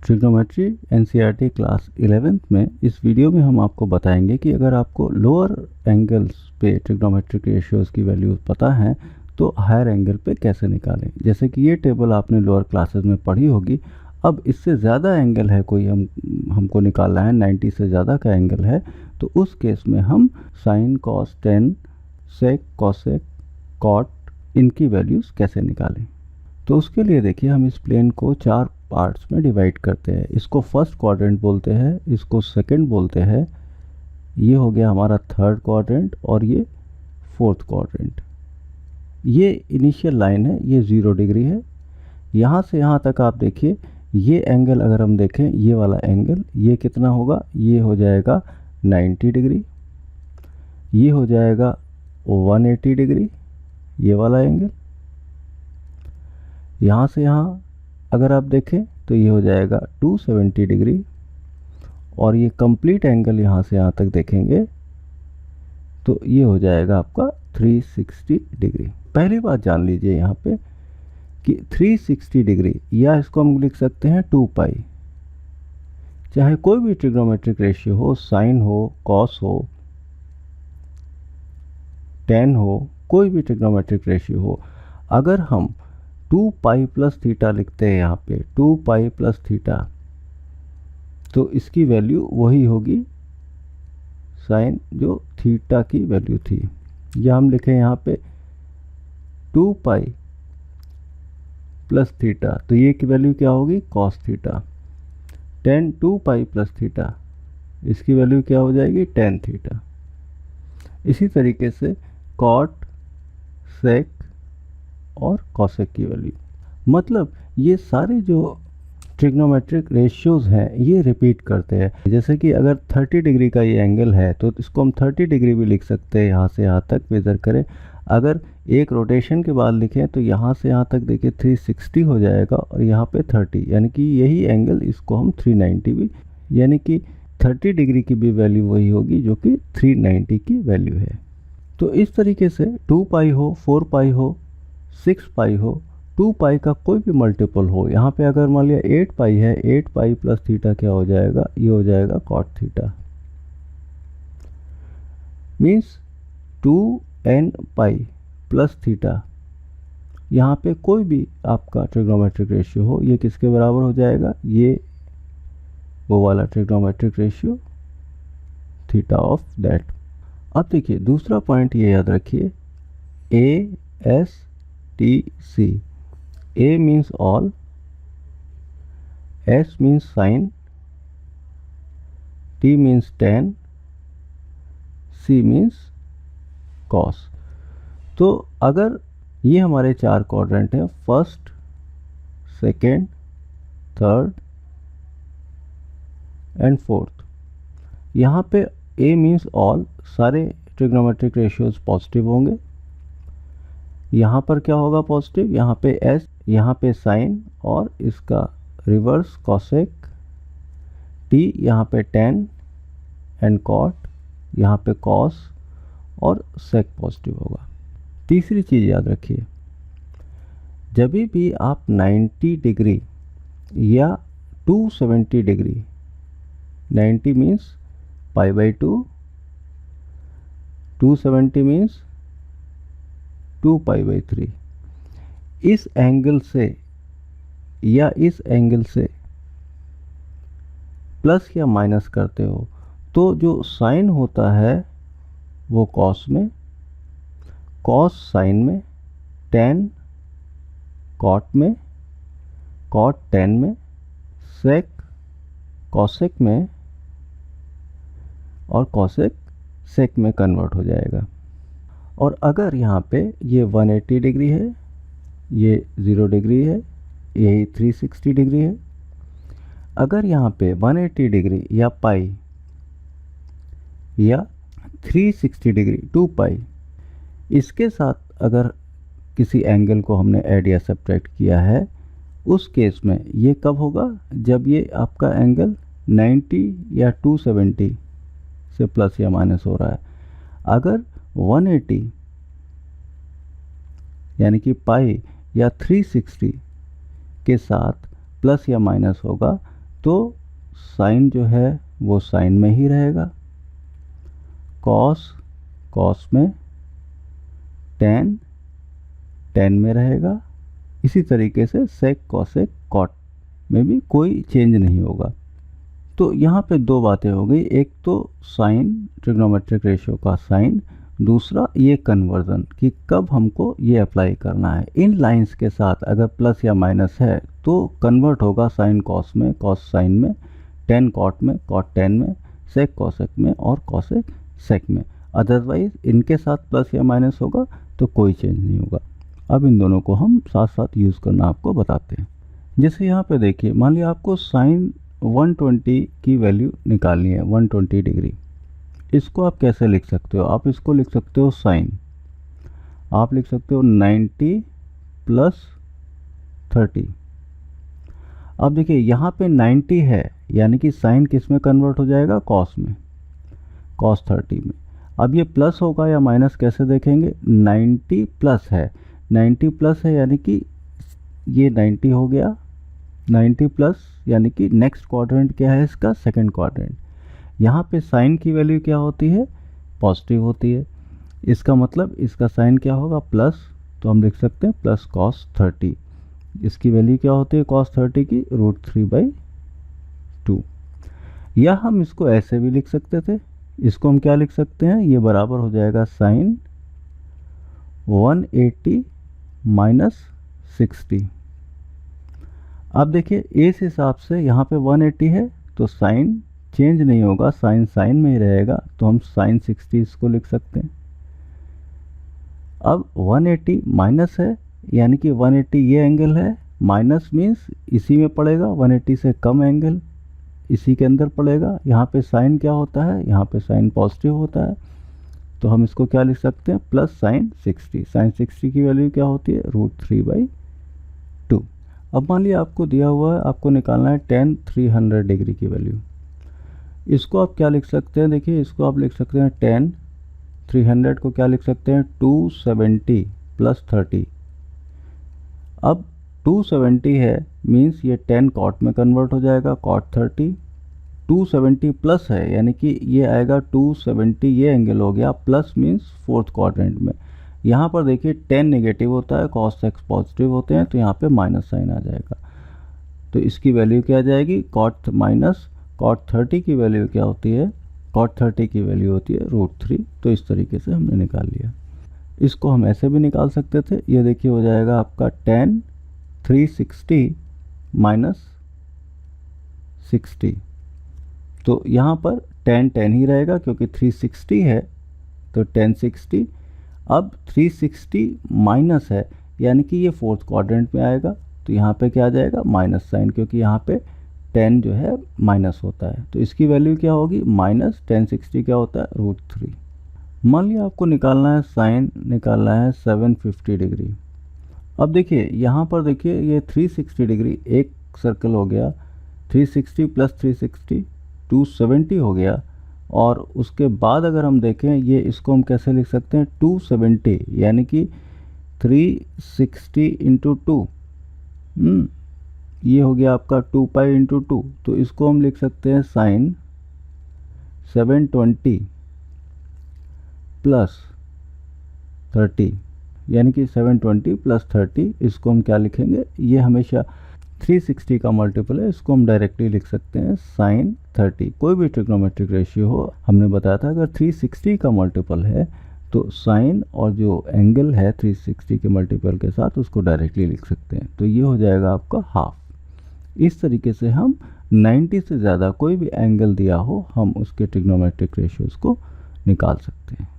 Trigonometry NCERT class 11th में इस video में हम आपको बताएंगे कि अगर आपको लोअर एंगल्स पे ट्रिग्नोमेट्रिक रेशियोज की वैल्यू पता है तो हायर एंगल पे कैसे निकालें। जैसे कि ये टेबल आपने लोअर क्लासेस में पढ़ी होगी। अब इससे ज़्यादा एंगल है कोई हमको निकालना है, 90 से ज़्यादा का एंगल है, तो उस केस में हम sine cos tan sec cosec cot इनकी वैल्यूज़ कैसे निकालें। तो उसके लिए देखिए हम इस प्लेन को 4 पार्ट्स में डिवाइड करते हैं। इसको फर्स्ट क्वाड्रेंट बोलते हैं, इसको सेकंड बोलते हैं, ये हो गया हमारा थर्ड क्वाड्रेंट और ये फोर्थ क्वाड्रेंट। ये इनिशियल लाइन है, ये 0 डिग्री है। यहाँ से यहाँ तक आप देखिए ये एंगल अगर हम देखें, ये वाला एंगल ये कितना होगा, ये हो जाएगा 90 डिग्री, ये हो जाएगा 180 डिग्री ये वाला एंगल। यहाँ से यहाँ अगर आप देखें तो ये हो जाएगा 270 डिग्री और ये कंप्लीट एंगल यहाँ से यहाँ तक देखेंगे तो ये हो जाएगा आपका 360 डिग्री। पहली बात जान लीजिए यहाँ पे कि 360 डिग्री या इसको हम लिख सकते हैं 2 पाई। चाहे कोई भी ट्रिग्नोमेट्रिक रेशियो हो, साइन हो, कॉस हो, टेन हो, कोई भी ट्रिग्नोमेट्रिक रेशियो हो, अगर हम 2 पाई प्लस थीटा लिखते हैं यहाँ पे 2 पाई प्लस थीटा, तो इसकी वैल्यू वही होगी साइन जो थीटा की वैल्यू थी। या हम लिखें यहाँ पे 2 पाई प्लस थीटा, तो ये की वैल्यू क्या होगी कॉस थीटा। टेन 2 पाई प्लस थीटा, इसकी वैल्यू क्या हो जाएगी टेन थीटा। इसी तरीके से कॉट सेक और कॉसेक की वैल्यू, मतलब ये सारे जो ट्रिग्नोमेट्रिक रेशियोज हैं ये रिपीट करते हैं। जैसे कि अगर 30 डिग्री का ये एंगल है तो इसको हम 30 डिग्री भी लिख सकते हैं, यहाँ से यहाँ तक मेजर करें। अगर एक रोटेशन के बाद लिखें तो यहाँ से यहाँ तक देखिए 360 हो जाएगा और यहाँ पे 30, यानी कि यही एंगल इसको हम 390 भी, यानी कि 30 डिग्री की भी वैल्यू वही होगी जो कि 390 की वैल्यू है। तो इस तरीके से 2 पाई हो, 4 पाई हो, 6 पाई हो, 2 पाई का कोई भी मल्टीपल हो, यहाँ पे अगर मान लिया 8 पाई है, 8 पाई प्लस थीटा क्या हो जाएगा, ये हो जाएगा cot theta. Means 2n pi plus theta, यहाँ पे कोई भी आपका ट्रिग्नोमेट्रिक रेशियो हो, ये किसके बराबर हो जाएगा, ये वो वाला trigonometric ratio theta of that. अब देखिए दूसरा पॉइंट ये याद रखिए, ASTC। A means all, S means sine, T means tan, C means cos। तो अगर ये हमारे 4 क्वाड्रेंट हैं, first, second, third and fourth, यहाँ पे A मीन्स ऑल, सारे ट्रिग्नोमेट्रिक रेशियोज पॉजिटिव होंगे। यहाँ पर क्या होगा पॉजिटिव, यहाँ पे S, यहाँ पे साइन और इसका रिवर्स कॉसेक, T यहाँ पे टेन एंड कॉट, यहाँ पे कॉस और सेक पॉजिटिव होगा। तीसरी चीज़ याद रखिए, जब भी आप 90 डिग्री या 270 degree, 90 means pi by 2, 270 means 2 pi by 3, इस एंगल से या इस एंगल से प्लस या माइनस करते हो तो जो साइन होता है वो कॉस में, कॉस साइन में, टेन कॉट में, कॉट टेन में, सेक कॉसेक में और कॉसेक सेक में कन्वर्ट हो जाएगा। और अगर यहाँ पे ये 180 डिग्री है, ये 0 डिग्री है, यही 360 डिग्री है, अगर यहाँ पे 180 डिग्री या पाई या 360 डिग्री 2 पाई, इसके साथ अगर किसी एंगल को हमने ऐड या सब्ट्रैक्ट किया है, उस केस में ये कब होगा, जब ये आपका एंगल 90 या 270 से प्लस या माइनस हो रहा है। अगर 180 यानी कि पाई या 360 के साथ प्लस या माइनस होगा तो साइन जो है वो साइन में ही रहेगा, कॉस कॉस में, टेन टेन में रहेगा। इसी तरीके से सेक कॉसेक कॉट में भी कोई चेंज नहीं होगा। तो यहाँ पे दो बातें हो गई, एक तो साइन, ट्रिग्नोमेट्रिक रेशियो का साइन, दूसरा ये कन्वर्जन कि कब हमको ये अप्लाई करना है। इन लाइंस के साथ अगर प्लस या माइनस है तो कन्वर्ट होगा साइन कॉस में, कॉस साइन में, टेन कॉट में, कॉट टेन में, सेक कॉसेक में और कॉसेक सेक में। अदरवाइज इनके साथ प्लस या माइनस होगा तो कोई चेंज नहीं होगा। अब इन दोनों को हम साथ साथ यूज़ करना आपको बताते हैं। जैसे यहाँ पे देखिए, मान लिया आपको साइन 120 की वैल्यू निकालनी है, 120 डिग्री। इसको आप कैसे लिख सकते हो? आप इसको लिख सकते हो साइन, आप लिख सकते हो 90 प्लस 30। अब देखिए यहाँ पे 90 है, यानी कि साइन किस में कन्वर्ट हो जाएगा? कॉस में, कॉस 30 में। अब ये प्लस होगा या माइनस कैसे देखेंगे? 90 प्लस है, 90 प्लस है यानी कि ये 90 हो गया, 90 प्लस यानी कि नेक्स्ट क्वाड्रेंट क्या है इसका? Second quadrant. यहाँ पे साइन की वैल्यू क्या होती है? पॉजिटिव होती है। इसका मतलब इसका साइन क्या होगा? प्लस, तो हम लिख सकते हैं प्लस कॉस 30। इसकी वैल्यू क्या होती है कॉस 30 की? √3/2। या हम इसको ऐसे भी लिख सकते थे, इसको हम क्या लिख सकते हैं? ये बराबर हो जाएगा साइन 180 माइनस 60। अब देखिए इस हिसाब से यहाँ पे 180 है तो साइन चेंज नहीं होगा, साइन साइन में ही रहेगा, तो हम साइन 60 इसको लिख सकते हैं। अब 180 माइनस है, यानी कि 180 ये एंगल है, माइनस मीन्स इसी में पड़ेगा, 180 से कम एंगल इसी के अंदर पड़ेगा। यहाँ पे साइन क्या होता है? यहाँ पे साइन पॉजिटिव होता है, तो हम इसको क्या लिख सकते हैं? Plus sign 60। साइन 60 की वैल्यू क्या होती है? √3/2। अब मान लिया आपको दिया हुआ है, आपको निकालना है tan 300 डिग्री की वैल्यू। इसको आप क्या लिख सकते हैं? देखिए इसको आप लिख सकते हैं tan 300 को क्या लिख सकते हैं? 270 प्लस 30। अब 270 है मीन्स ये 10 कॉट में कन्वर्ट हो जाएगा, कॉट 30। 270 प्लस है यानी कि ये आएगा 270, ये एंगल हो गया, प्लस मीन्स फोर्थ क्वाड्रेंट में। यहाँ पर देखिए 10 नेगेटिव होता है, cos x पॉजिटिव होते हैं, तो यहाँ पे माइनस साइन आ जाएगा। तो इसकी वैल्यू क्या आ जाएगी? कॉट माइनस कॉट 30 की वैल्यू क्या होती है? कॉट 30 की वैल्यू होती है √3। तो इस तरीके से हमने निकाल लिया। इसको हम ऐसे भी निकाल सकते थे, ये देखिए हो जाएगा आपका tan 360 माइनस 60। तो यहाँ पर tan ही रहेगा क्योंकि 360 है, तो tan 60। अब 360 माइनस है यानी कि ये फोर्थ क्वाड्रेंट में आएगा, तो यहाँ पे क्या आ जाएगा? माइनस साइन, क्योंकि यहाँ पे tan जो है माइनस होता है, तो इसकी वैल्यू क्या होगी? माइनस tan 60 क्या होता है? √3। मान लिया आपको निकालना है साइन, निकालना है 750 डिग्री। अब देखिए यहाँ पर देखिए ये 360 डिग्री एक सर्कल हो गया, 360 प्लस 360 270 हो गया। और उसके बाद अगर हम देखें ये, इसको हम कैसे लिख सकते हैं? 270 यानी कि 360 इंटू 2, ये हो गया आपका 2π इंटू 2। तो इसको हम लिख सकते हैं साइन 720 प्लस 30, यानी कि 720 प्लस 30। इसको हम क्या लिखेंगे? ये हमेशा 360 का मल्टीपल है, इसको हम डायरेक्टली लिख सकते हैं साइन 30। कोई भी ट्रिग्नोमेट्रिक रेशियो हो, हमने बताया था अगर 360 का मल्टीपल है तो साइन और जो एंगल है 360 के मल्टीपल के साथ उसको डायरेक्टली लिख सकते हैं। तो ये हो जाएगा आपका हाफ। इस तरीके से हम 90 से ज़्यादा कोई भी एंगल दिया हो, हम उसके ट्रिग्नोमेट्रिक रेशियोज़ को निकाल सकते हैं।